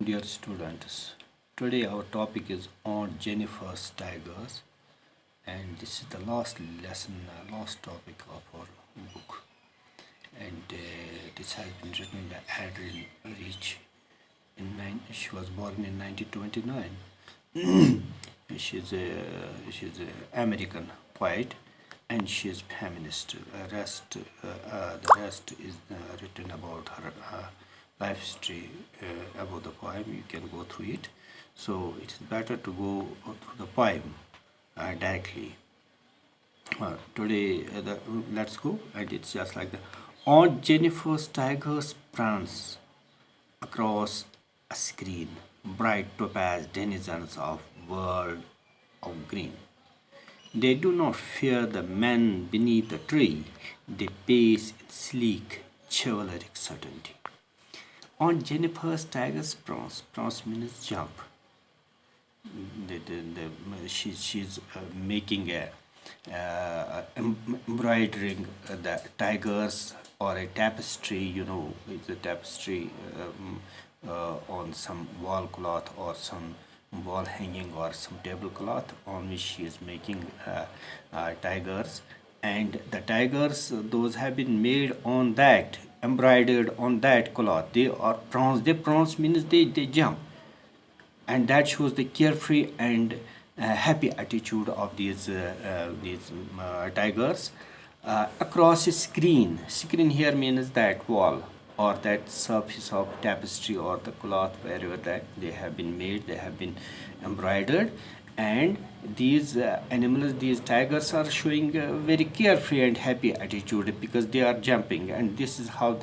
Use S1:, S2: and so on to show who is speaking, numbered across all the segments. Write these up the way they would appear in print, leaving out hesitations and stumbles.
S1: dear students. Today our topic is Aunt Jennifer's Tigers, and this is the last lesson, last topic of our book. And this has been written by Adrienne Rich. She was born in 1929. she's a American poet, and she is feminist. The rest is written about her life history about the poem. You can go through it. So it is better to go through the poem directly. Today, let's go, and it's just like the Aunt Jennifer's tigers prance across a screen, bright topaz denizens of world of green. They do not fear the men beneath the tree, they pace in sleek, chivalric certainty. On Jennifer's tigers prance means jump. She's making a embroidering the tigers or a tapestry, it's a tapestry on some wall cloth or some wall hanging or some tablecloth on which she is making tigers, and the tigers those have been made on that, embroidered on that cloth. They are prance means they jump, and that shows the carefree and happy attitude of these tigers across a screen. Screen here means that wall or that surface of tapestry or the cloth, wherever that they have been made, they have been embroidered. And these animals, these tigers, are showing a very carefree and happy attitude because they are jumping, and this is how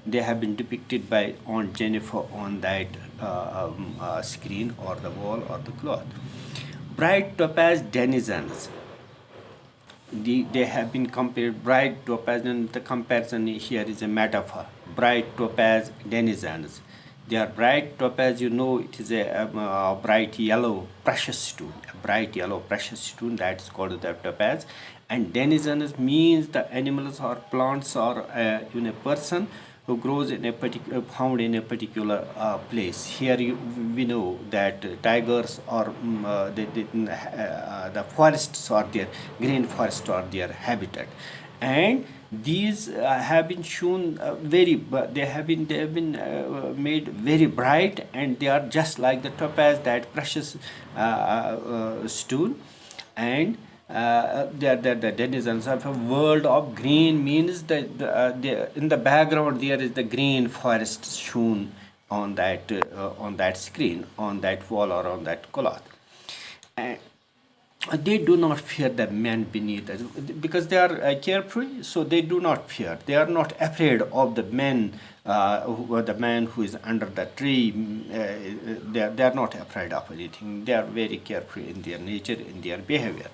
S1: they have been depicted by Aunt Jennifer on that screen or the wall or the cloth. Bright topaz denizens. They have been compared bright topaz, and the comparison here is a metaphor. Bright topaz denizens. They are bright topaz, it is a bright yellow precious stone, a bright yellow precious stone, that's called the topaz. And denizens means the animals or plants or even a person who grows in a particular, found in a particular place. Here we know that tigers or the forests or their green forest or their habitat, and these have been shown they have been made very bright, and they are just like the topaz, that precious stone. And the denizens of a world of green means that in the background there is the green forest shown on that screen, on that wall or on that cloth. And they do not fear the men beneath us because they are carefree, so they do not fear. They are not afraid of the men, the man who is under the tree. They are not afraid of anything. They are very carefree in their nature, in their behavior.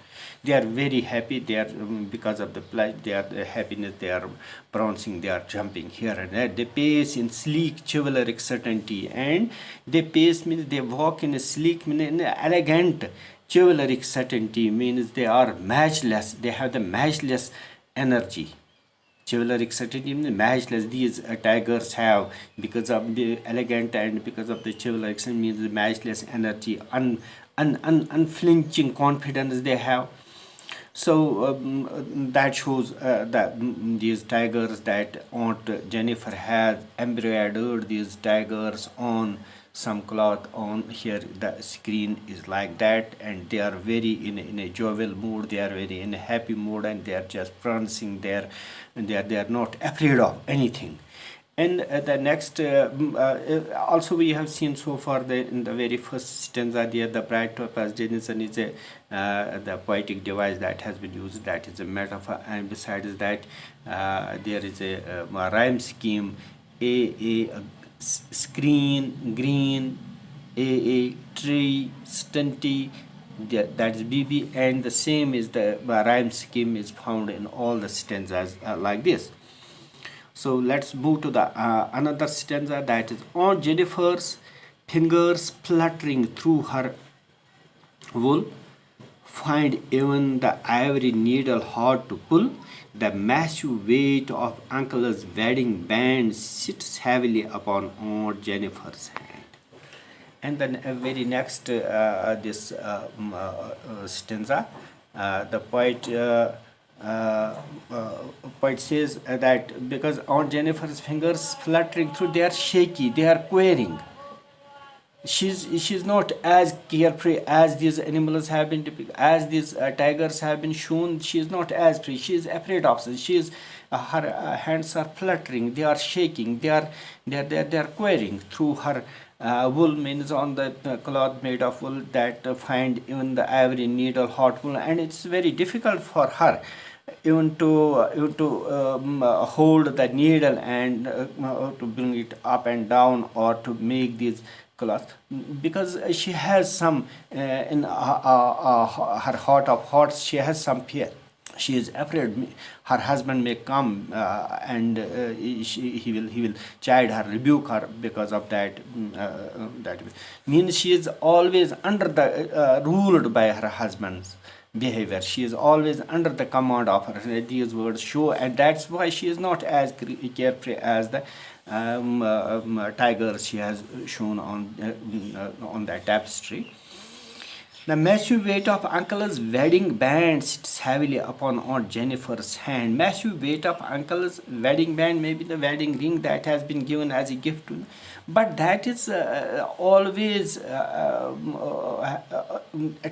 S1: They are very happy. They are because of the pleasure, they are happiness. They are prancing. They are jumping here and there. They pace in sleek, chivalric certainty, and they pace means they walk in a sleek, in an elegant. Chivalric certainty means they are matchless. They have the matchless energy. Chivalric certainty means matchless. These tigers have, because of the elegant and because of the chivalric certainty, means the matchless energy, unflinching confidence they have. So that shows that these tigers, that Aunt Jennifer has embroidered these tigers on some cloth. On here the screen is like that, and they are very in a jovial mood, they are very in a happy mood, and they are just prancing there, and they are not afraid of anything. And the next also we have seen so far in the very first stanza there, the bright topaz denizen is the poetic device that has been used, that is a metaphor. And besides that there is a rhyme scheme, a screen, green, a tree, stunty, that is BB, and the same is the rhyme scheme is found in all the stanzas like this. So let's move to the another stanza, that is on Jennifer's fingers fluttering through her wool, find even the ivory needle hard to pull. The massive weight of Uncle's wedding band sits heavily upon Aunt Jennifer's hand. And then very next this stanza, the uh, uh, poet says that because Aunt Jennifer's fingers fluttering through, they are shaky, they are querying. She's not as carefree as these animals have been depicted, as these tigers have been shown. She is not as free. She is afraid of us. She is her hands are fluttering. They are shaking. They are querying through her wool, means on the cloth made of wool that find even the ivory needle hot wool, and it's very difficult for her even to hold the needle and to bring it up and down or to make these cloth, because she has some in her heart of hearts, she has some fear. She is afraid her husband may come and he will chide her, rebuke her because of that. That means she is always under the ruled by her husband's behavior. She is always under the command of her. These words show, and that's why she is not as carefree as the tiger she has shown on that tapestry. The massive weight of Uncle's wedding band sits heavily upon Aunt Jennifer's hand. Massive weight of Uncle's wedding band, maybe the wedding ring that has been given as a gift to, but that is always a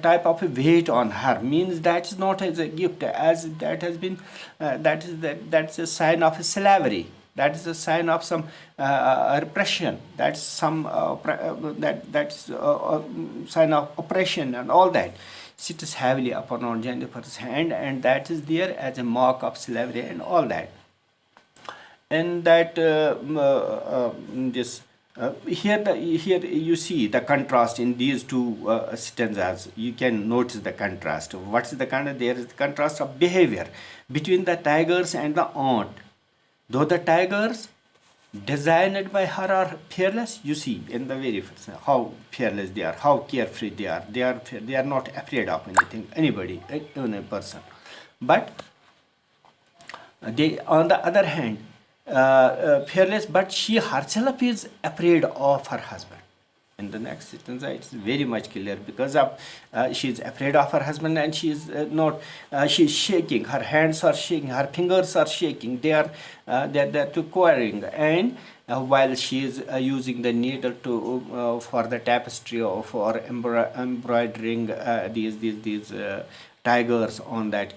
S1: type of a weight on her. Means that is not as a gift, as that has been that's a sign of slavery. That is a sign of some repression. That's some sign of oppression and all that. Sits heavily upon Aunt Jennifer's hand, and that is there as a mark of slavery and all that. And that this here you see the contrast in these two stanzas. You can notice the contrast. What's the kind of, there is the contrast of behavior between the tigers and the aunt. Though the tigers designed by her are fearless, you see in the very first how fearless they are, how carefree they are. They are not afraid of anything, anybody, even a person. But they, on the other hand, fearless, but she herself is afraid of her husband. In the next sentence, it's very much clear, because of she is afraid of her husband, and she is not she is shaking, her hands are shaking, her fingers are shaking, they're quivering, and while she is using the needle to for the tapestry or for embroidering these tigers on that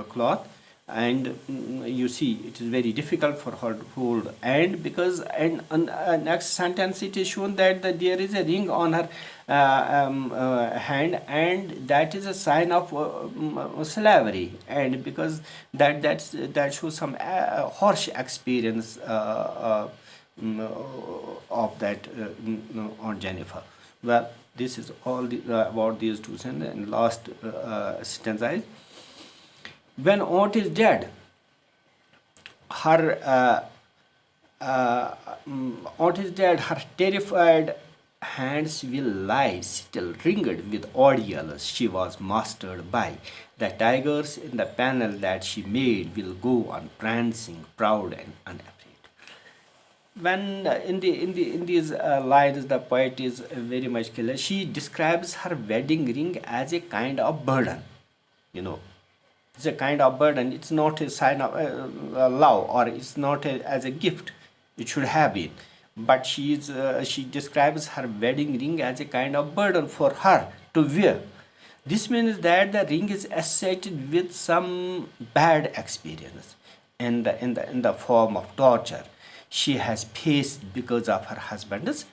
S1: cloth. And you see it is very difficult for her to hold, and because and on next sentence it is shown that there is a ring on her hand, and that is a sign of slavery, and because that shows some harsh experience of that on Jennifer. Well, this is all about these two sentences. And last stanza is, when aunt is dead, her aunt is dead, her terrified hands will lie still, ringed with ordeals she was mastered by. The tigers in the panel that she made will go on prancing, proud and unafraid. When in these lines, the poet is very much clear. She describes her wedding ring as a kind of burden, you know. It's a kind of burden. It's not a sign of love, or it's not as a gift. It should have been, but she describes her wedding ring as a kind of burden for her to wear. This means that the ring is associated with some bad experience in the form of torture she has faced because of her husband's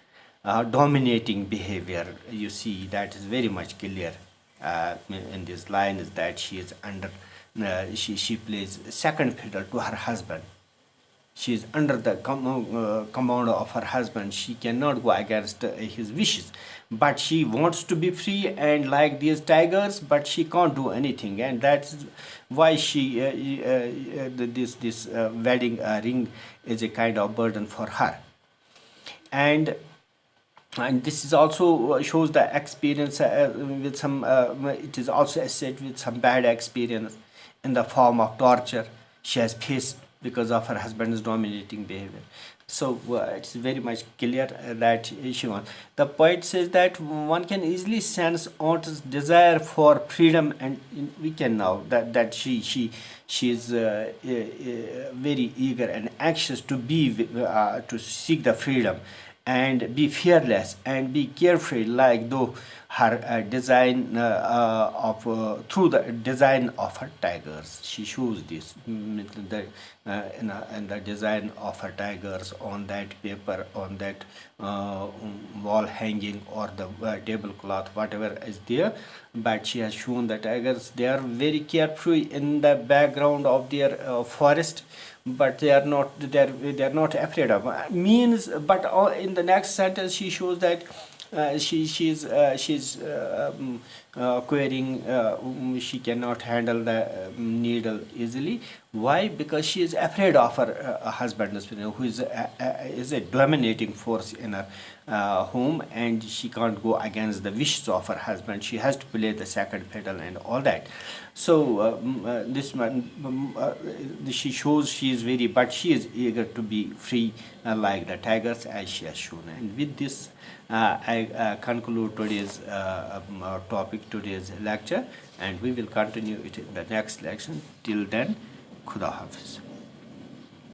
S1: dominating behavior. You see, that is very much clear in this line, is that she is under she plays second fiddle to her husband. She is under the command of her husband. She cannot go against his wishes, but she wants to be free and like these tigers, but she can't do anything, and that's why she this wedding ring is a kind of burden for her. And this is also shows the experience with some it is also associated with some bad experience in the form of torture she has faced because of her husband's dominating behavior. So it's very much clear that she wants. The poet says that one can easily sense Aunt's desire for freedom, and we can know that she is very eager and anxious to be to seek the freedom and be fearless and be carefree, like though her design of through the design of her tigers. She shows this the in the design of her tigers on that paper, on that wall hanging, or the tablecloth, whatever is there. But she has shown the tigers, they are very carefree in the background of their forest, but they are not afraid of means. But in the next sentence she shows that she's querying, she cannot handle the needle easily. Why? Because she is afraid of her husband, who is a dominating force in her home, and she can't go against the wishes of her husband. She has to play the second fiddle and all that. So this man, she shows she is very, but she is eager to be free, like the tigers, as she has shown. And with this, I conclude today's topic, today's lecture, and we will continue it in the next lesson. Till then, Khuda Hafiz.